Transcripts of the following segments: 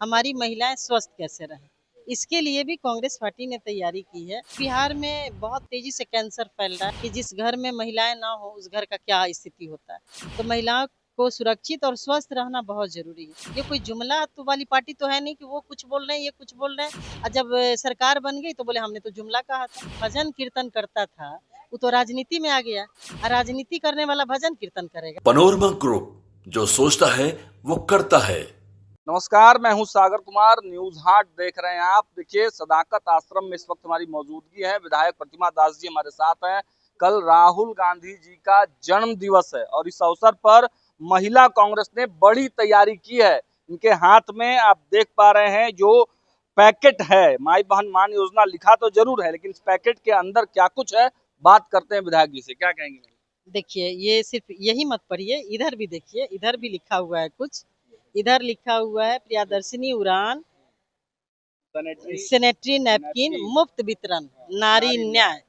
हमारी महिलाएं स्वस्थ कैसे रहें। इसके लिए भी कांग्रेस पार्टी ने तैयारी की है। बिहार में बहुत तेजी से कैंसर फैल रहा है कि जिस घर में महिलाएं ना हो उस घर का क्या स्थिति होता है। तो महिलाओं को सुरक्षित और स्वस्थ रहना बहुत जरूरी है। ये कोई जुमला तो वाली पार्टी तो है नहीं कि वो कुछ बोल रहे हैं ये कुछ बोल रहे हैं और जब सरकार बन गई तो बोले हमने तो जुमला कहा था। भजन कीर्तन करता था वो तो राजनीति में आ गया और राजनीति करने वाला भजन कीर्तन करेगा। पनोरमा ग्रुप, जो सोचता है वो करता है। नमस्कार, मैं हूं सागर कुमार। न्यूज हाट देख रहे हैं आप। देखिए, सदाकत आश्रम में इस वक्त हमारी मौजूदगी है। विधायक प्रतिमा दास जी हमारे साथ हैं। कल राहुल गांधी जी का जन्म दिवस है और इस अवसर पर महिला कांग्रेस ने बड़ी तैयारी की है। इनके हाथ में आप देख पा रहे हैं जो पैकेट है, माई बहन मान योजना लिखा तो जरूर है, लेकिन इस पैकेट के अंदर क्या कुछ है, बात करते हैं विधायक जी से। क्या कहेंगे? देखिए, ये सिर्फ यही मत पढ़िए, इधर भी देखिए, इधर भी लिखा हुआ है कुछ। इधर लिखा हुआ है प्रियदर्शनी उड़ान, सैनिटरी नैपकिन मुफ्त वितरण, नारी न्याय।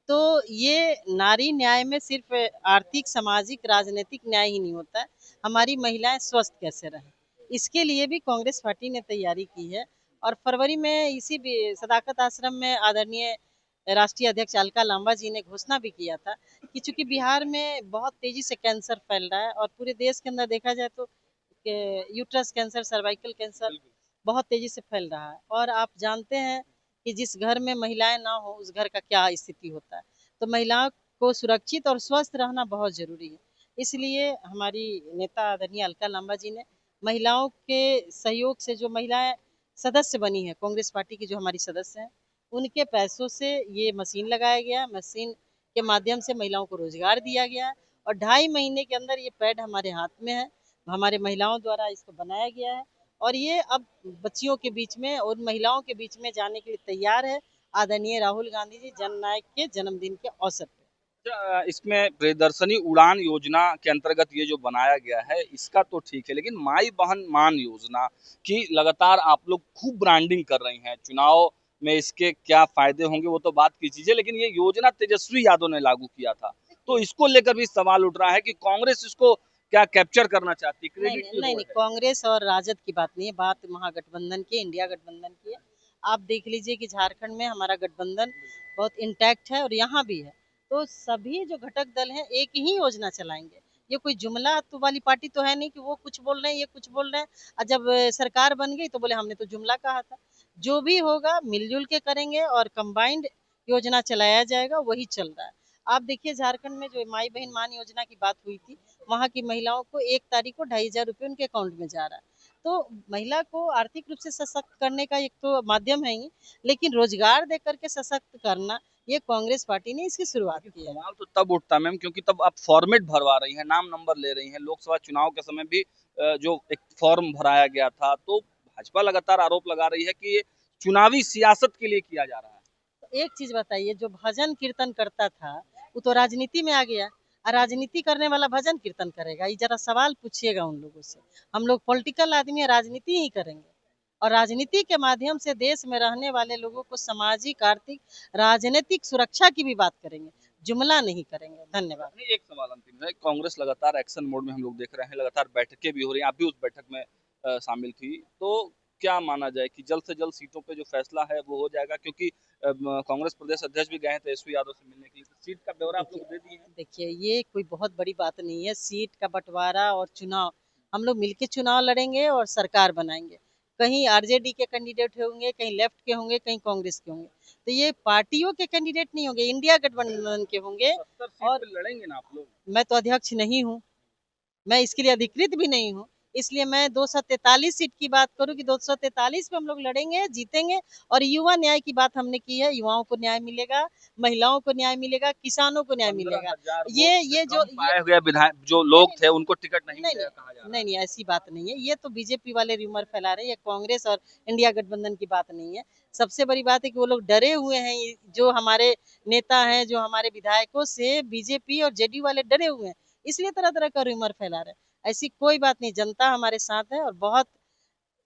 तो ये नारी न्याय में सिर्फ आर्थिक, सामाजिक, राजनीतिक न्याय ही नहीं होता है, हमारी महिलाएं स्वस्थ कैसे रहें। इसके लिए भी कांग्रेस पार्टी ने तैयारी की है। और फरवरी में इसी सदाकत आश्रम में आदरणीय राष्ट्रीय अध्यक्ष अलका लांबा जी ने घोषणा भी किया था कि चूंकि बिहार में बहुत तेजी से कैंसर फैल रहा है और पूरे देश के अंदर देखा जाए तो यूट्रस कैंसर, सर्वाइकल कैंसर बहुत तेजी से फैल रहा है। और आप जानते हैं कि जिस घर में महिलाएं ना हो उस घर का क्या स्थिति होता है। तो महिलाओं को सुरक्षित और स्वस्थ रहना बहुत जरूरी है। इसलिए हमारी नेता आदरणीय अलका लांबा जी ने महिलाओं के सहयोग से, जो महिलाएं सदस्य बनी है कांग्रेस पार्टी की, जो हमारी सदस्य हैं, उनके पैसों से ये मशीन लगाया गया। मशीन के माध्यम से महिलाओं को रोजगार दिया गया है और 2.5 महीने के अंदर ये पैड हमारे हाथ में है। हमारे महिलाओं द्वारा इसको बनाया गया है और ये अब बच्चियों के बीच में और महिलाओं के बीच में जाने के लिए तैयार है, आदरणीय राहुल गांधी जी जननायक के जन्मदिन के अवसर पे। इसमें प्रियदर्शनी उड़ान योजना के अंतर्गत ये जो बनाया गया है इसका तो ठीक है, लेकिन माई बहन मान योजना की लगातार आप लोग खूब ब्रांडिंग कर रही हैं। चुनाव में इसके क्या फायदे होंगे वो तो बात की चीजें, लेकिन ये योजना तेजस्वी यादव ने लागू किया था, तो इसको लेकर भी सवाल उठ रहा है कि कांग्रेस इसको क्या कैप्चर करना चाहती है? नहीं, कांग्रेस और राजद की बात नहीं है, बात महागठबंधन की, इंडिया गठबंधन की है। आप देख लीजिए कि झारखंड में हमारा गठबंधन बहुत इंटैक्ट है और यहाँ भी है। तो सभी जो घटक दल हैं एक ही योजना चलाएंगे। ये कोई जुमला तो वाली पार्टी तो है नहीं कि वो कुछ बोल रहे हैं ये कुछ बोल रहे हैं और जब सरकार बन गई तो बोले हमने तो जुमला कहा था। जो भी होगा मिलजुल के करेंगे और कंबाइंड योजना चलाया जाएगा, वही चल रहा है। आप देखिए झारखंड में जो माई बहन मान योजना की बात हुई थी, वहाँ की महिलाओं को 1 तारीख को 2,500 रुपये उनके अकाउंट में जा रहा है। तो महिला को आर्थिक रूप से सशक्त करने का एक तो माध्यम है ही, लेकिन रोजगार दे करके सशक्त करना, ये कांग्रेस पार्टी ने इसकी शुरुआत की है। सवाल तो तब उठता है मैम, क्योंकि तब आप फॉर्मेट भरवा रही हैं, नाम नंबर ले रही हैं। लोकसभा चुनाव के समय भी जो एक फॉर्म भराया गया था, तो भाजपा लगातार आरोप लगा रही है कि ये चुनावी सियासत के लिए किया जा रहा है। तो एक चीज बताइए, जो भजन कीर्तन करता था वो तो राजनीति में आ गया और राजनीति करने वाला भजन कीर्तन करेगा? ये जरा सवाल पूछिएगा उन लोगों से। हम लोग पॉलिटिकल आदमी है, राजनीति ही करेंगे और राजनीति के माध्यम से देश में रहने वाले लोगों को सामाजिक, आर्थिक, राजनीतिक सुरक्षा की भी बात करेंगे, जुमला नहीं करेंगे। धन्यवाद। एक सवाल अंतिम है, कांग्रेस लगातार एक्शन मोड में हम लोग देख रहे हैं, लगातार बैठकें भी हो रही हैं, आप भी उस बैठक में शामिल थी, तो क्या माना जाए कि जल्द से जल्द सीटों पे जो फैसला है वो हो जाएगा? क्योंकि कांग्रेस प्रदेश अध्यक्ष भी गए हैं तेजस्वी यादव से मिलने के लिए, तो सीट का ब्यौरा आप लोग दे दिए हैं। देखिए, ये कोई बहुत बड़ी बात नहीं है। सीट का बंटवारा और चुनाव, हम लोग मिलके चुनाव लड़ेंगे और सरकार बनाएंगे। कहीं आरजेडी के कैंडिडेट होंगे, कहीं लेफ्ट के होंगे, कहीं कांग्रेस के होंगे। तो ये पार्टियों के कैंडिडेट नहीं होंगे, इंडिया गठबंधन के होंगे। 70 सीट और पे लड़ेंगे ना आप लोग? मैं तो अध्यक्ष नहीं हूँ, मैं इसके लिए अधिकृत भी नहीं हूँ। इसलिए मैं 243 सीट की बात करूँ कि 243 पे हम लोग लड़ेंगे, जीतेंगे। और युवा न्याय की बात हमने की है, युवाओं को न्याय मिलेगा, महिलाओं को न्याय मिलेगा, किसानों को न्याय मिलेगा। ये जो पाए हुए विधायक जो लोग थे उनको टिकट नहीं नहीं मिलेगा कहा जा रहा है। नहीं, ऐसी बात नहीं है। ये तो बीजेपी वाले रूमर फैला रहे हैं, ये कांग्रेस और इंडिया गठबंधन की बात नहीं है। सबसे बड़ी बात है कि वो लोग डरे हुए हैं, जो हमारे नेता हैं, जो हमारे विधायकों से बीजेपी और जेडीयू वाले डरे हुए हैं, इसलिए तरह तरह का रूमर फैला रहे हैं। ऐसी कोई बात नहीं, जनता हमारे साथ है और बहुत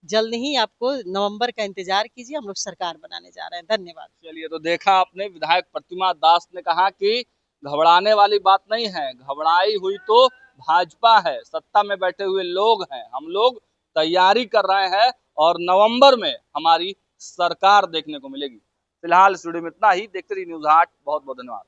जल्द ही आपको नवंबर का इंतजार कीजिए, हम लोग सरकार बनाने जा रहे हैं। धन्यवाद। चलिए, तो देखा आपने, विधायक प्रतिमा दास ने कहा कि घबराने वाली बात नहीं है, घबराई हुई तो भाजपा है, सत्ता में बैठे हुए लोग हैं, हम लोग तैयारी कर रहे हैं और नवंबर में हमारी सरकार देखने को मिलेगी। फिलहाल स्टूडियो में इतना ही। देखते रहिए न्यूज़ 8। बहुत बहुत धन्यवाद।